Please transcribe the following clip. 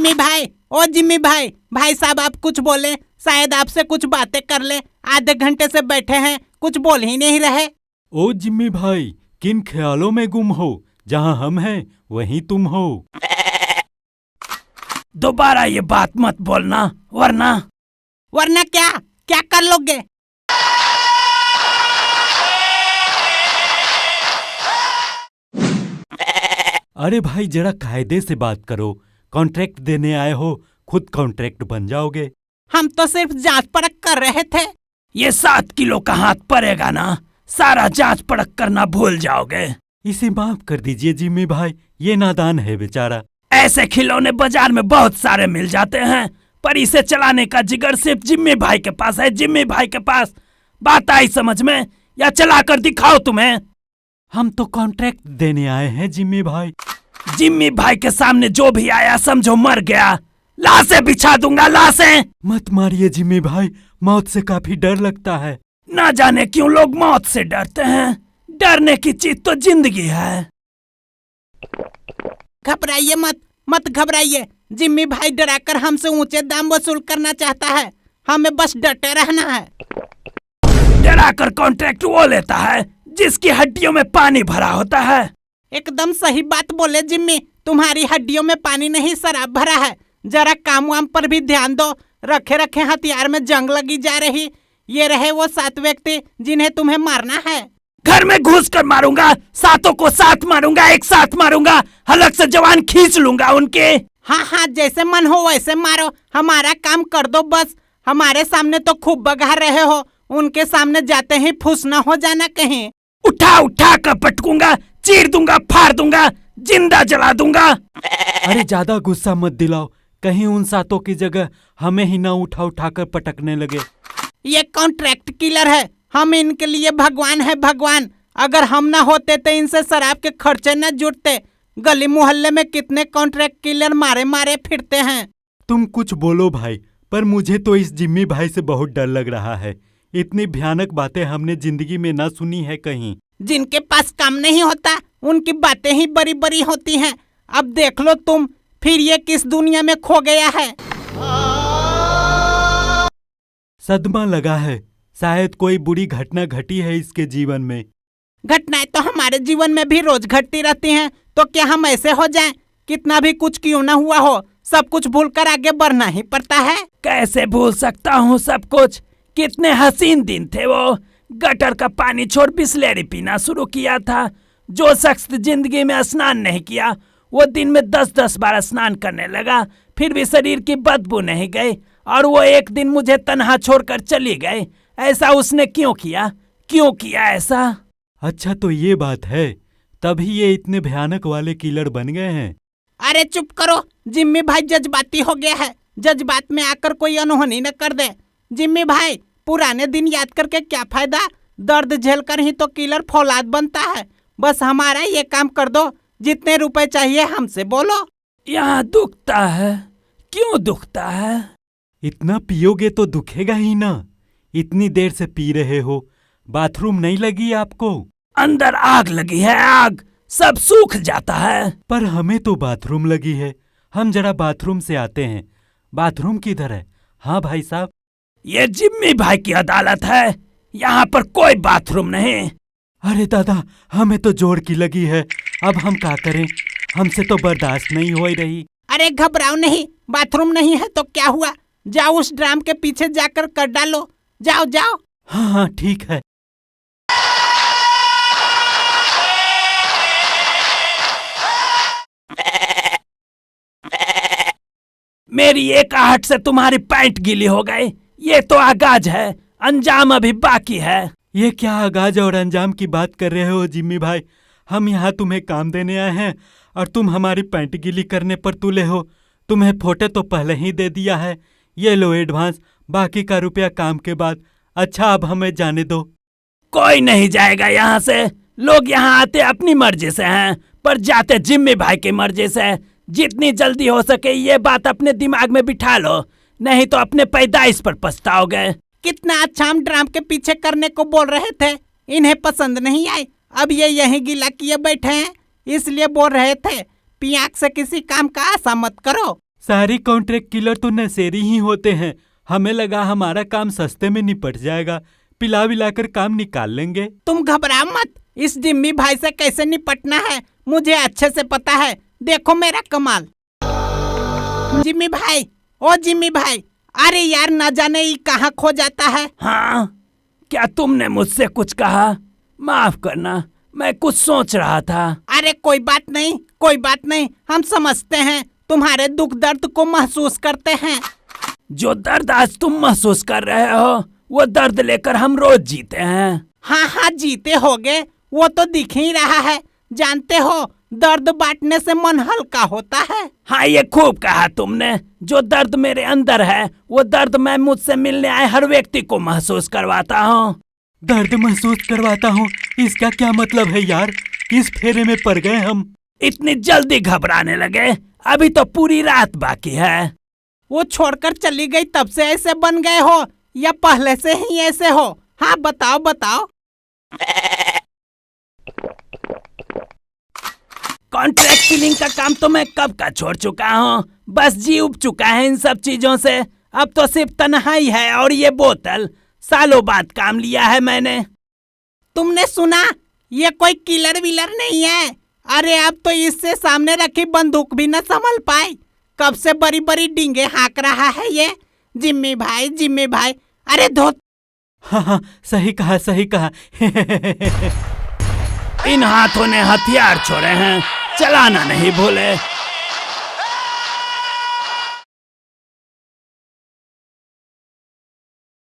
जिम्मी भाई, ओ जिम्मी भाई, भाई साहब आप कुछ बोले, शायद आपसे कुछ बातें कर ले। आधे घंटे से बैठे हैं, कुछ बोल ही नहीं रहे। ओ जिम्मी भाई, किन ख्यालों में गुम हो? जहाँ हम हैं वहीं तुम हो। दोबारा ये बात मत बोलना, वरना क्या क्या कर लोगे? अरे भाई जरा कायदे से बात करो। कॉन्ट्रैक्ट देने आए हो, खुद कॉन्ट्रैक्ट बन जाओगे। हम तो सिर्फ जांच परख कर रहे थे। ये 7 किलो का हाथ पड़ेगा ना, सारा जांच परख करना भूल जाओगे। इसे माफ कर दीजिए जिम्मी भाई, ये नादान है बेचारा। ऐसे खिलौने बाजार में बहुत सारे मिल जाते हैं, पर इसे चलाने का जिगर सिर्फ जिम्मी भाई के पास है। जिम्मी भाई के पास। बात आई समझ में, या चला कर दिखाओ तुम्हें? हम तो कॉन्ट्रैक्ट देने आए हैं जिम्मी भाई। जिम्मी भाई के सामने जो भी आया समझो मर गया। लाशें बिछा दूंगा, लाशें। मत मारिए जिम्मी भाई, मौत से काफी डर लगता है। ना जाने क्यों लोग मौत से डरते हैं। डरने की चीज तो जिंदगी है। घबराइए मत घबराइए। जिम्मी भाई डराकर हमसे ऊंचे दाम वसूल करना चाहता है, हमें बस डटे रहना है। डराकर कॉन्ट्रैक्ट वो लेता है जिसकी हड्डियों में पानी भरा होता है। एकदम सही बात बोले जिम्मी, तुम्हारी हड्डियों में पानी नहीं शराब भरा है। जरा काम वाम पर भी ध्यान दो। रखे रखे हथियार में जंग लगी जा रही। ये रहे वो 7 व्यक्ति जिन्हें तुम्हें मारना है। घर में घुस कर मारूंगा, 7 को साथ मारूंगा, एक साथ मारूंगा, हलक से जवान खींच लूंगा उनके। हाँ जैसे मन हो वैसे मारो, हमारा काम कर दो बस। हमारे सामने तो खूब बगा रहे हो, उनके सामने जाते ही फुस न हो जाना कहीं। उठा कर पटकूंगा, चीर दूंगा, फाड़ दूंगा, जिंदा जला दूंगा। अरे ज्यादा गुस्सा मत दिलाओ, कहीं उन 7 की जगह हमें ही ना उठा कर पटकने लगे। ये कॉन्ट्रैक्ट किलर है, हम इनके लिए भगवान है भगवान। अगर हम ना होते तो इनसे शराब के खर्चे न जुटते। गली मोहल्ले में कितने कॉन्ट्रैक्ट किलर मारे फिरते हैं। तुम कुछ बोलो भाई, पर मुझे तो इस जिम्मी भाई से बहुत डर लग रहा है। इतनी भयानक बातें हमने जिंदगी में ना सुनी है कहीं। जिनके पास काम नहीं होता उनकी बातें ही बड़ी बड़ी होती हैं। अब देख लो तुम, फिर ये किस दुनिया में खो गया है। सदमा लगा है, शायद कोई बुरी घटना घटी है इसके जीवन में। घटनाएं तो हमारे जीवन में भी रोज घटती रहती हैं, तो क्या हम ऐसे हो जाएं? कितना भी कुछ क्यों ना हुआ हो, सब कुछ भूलकर आगे बढ़ना ही पड़ता है। कैसे भूल सकता हूँ सब कुछ? कितने हसीन दिन थे वो। गटर का पानी छोड़ बिस्लेरी पीना शुरू किया था। जो शख्स जिंदगी में स्नान नहीं किया वो दिन में 10-10 बार स्नान करने लगा, फिर भी शरीर की बदबू नहीं गई। और वो एक दिन मुझे तन्हा छोड़कर चली गई। ऐसा उसने क्यों किया ऐसा? अच्छा तो ये बात है, तभी ये इतने भयानक वाले किलर बन गए हैं। अरे चुप करो, जिम्मी भाई जज्बाती हो गया है। जज्बात में आकर कोई अनहोनी न कर दे। जिम्मी भाई, पुराने दिन याद करके क्या फायदा? दर्द झेलकर ही तो किलर फौलाद बनता है। बस हमारा ये काम कर दो, जितने रुपए चाहिए हमसे बोलो। यहाँ दुखता है, क्यों दुखता है? इतना पियोगे तो दुखेगा ही ना। इतनी देर से पी रहे हो, बाथरूम नहीं लगी आपको? अंदर आग लगी है, आग, सब सूख जाता है। पर हमें तो बाथरूम लगी है। हम जरा बाथरूम से आते हैं। बाथरूम किधर है? हाँ भाई साहब। ये जिम्मी भाई की अदालत है, यहाँ पर कोई बाथरूम नहीं। अरे दादा, हमें तो जोर की लगी है, अब हम क्या करें? हमसे तो बर्दाश्त नहीं हो रही। अरे घबराओ नहीं, बाथरूम नहीं है तो क्या हुआ? जाओ उस ड्राम के पीछे जाकर कर डालो। जाओ। हाँ ठीक है। मेरी एक आहट से तुम्हारी पैंट गीली हो गई। ये तो आगाज है, अंजाम अभी बाकी है। ये क्या आगाज और अंजाम की बात कर रहे हो जिम्मी भाई? हम यहाँ तुम्हें काम देने आए हैं और तुम हमारी पैंट गीली करने पर तुले हो। तुम्हें फोटे तो पहले ही दे दिया है। ये लो एडवांस, बाकी का रुपया काम के बाद। अच्छा अब हमें जाने दो। कोई नहीं जाएगा यहाँ से। लोग यहाँ आते अपनी मर्जी से हैं, पर जाते जिम्मी भाई की मर्जी से। जितनी जल्दी हो सके ये बात अपने दिमाग में बिठा लो, नहीं तो अपने पैदाइश पर पछताओगे। कितना अच्छा हम ड्राम के पीछे करने को बोल रहे थे, इन्हें पसंद नहीं आई। अब ये यहीं गीला किए बैठे हैं, इसलिए बोल रहे थे पियाक से किसी काम का आशा मत करो। सारी कॉन्ट्रैक्ट किलर तो नशेरी ही होते हैं। हमें लगा हमारा काम सस्ते में निपट जाएगा, पिला विलाकर काम निकाल लेंगे। तुम घबरा मत, इस जिम्मी भाई से कैसे निपटना है मुझे अच्छे से पता है। देखो मेरा कमाल। जिम्मी भाई, ओ जिम्मी भाई, अरे यार न जाने ये कहाँ खो जाता है। हाँ, क्या तुमने मुझसे कुछ कहा? माफ करना, मैं कुछ सोच रहा था। अरे कोई बात नहीं, कोई बात नहीं, हम समझते हैं, तुम्हारे दुख दर्द को महसूस करते हैं। जो दर्द आज तुम महसूस कर रहे हो वो दर्द लेकर हम रोज जीते हैं। हाँ हाँ जीते होगे, वो तो दिख ही रहा है। जानते हो दर्द बांटने से मन हल्का होता है। हाँ, ये खूब कहा तुमने। जो दर्द मेरे अंदर है वो दर्द मैं मुझसे मिलने आए हर व्यक्ति को महसूस करवाता हूँ। दर्द महसूस करवाता हूँ, इसका क्या मतलब है यार? किस फेरे में पड़ गए हम? इतनी जल्दी घबराने लगे? अभी तो पूरी रात बाकी है। वो छोड़कर चली गई तब से ऐसे बन गए हो या पहले से ही ऐसे हो? हाँ बताओ बताओ। कॉन्ट्रैक्ट किलिंग का काम तो मैं कब का छोड़ चुका हूँ। बस जी उब चुका है इन सब चीजों से। अब तो सिर्फ तन्हाई है और ये बोतल। सालों बाद काम लिया है मैंने। तुमने सुना? ये कोई किलर विलर नहीं है। अरे अब तो इससे सामने रखी बंदूक भी न संभल पाए। कब से बड़ी बड़ी डींगे हाँक रहा है ये। जिम्मी भाई, जिम्मी भाई, अरे धोत। हाँ, सही कहा, सही कहा। इन हाथों ने हथियार छोड़े हैं, चलाना नहीं भूले।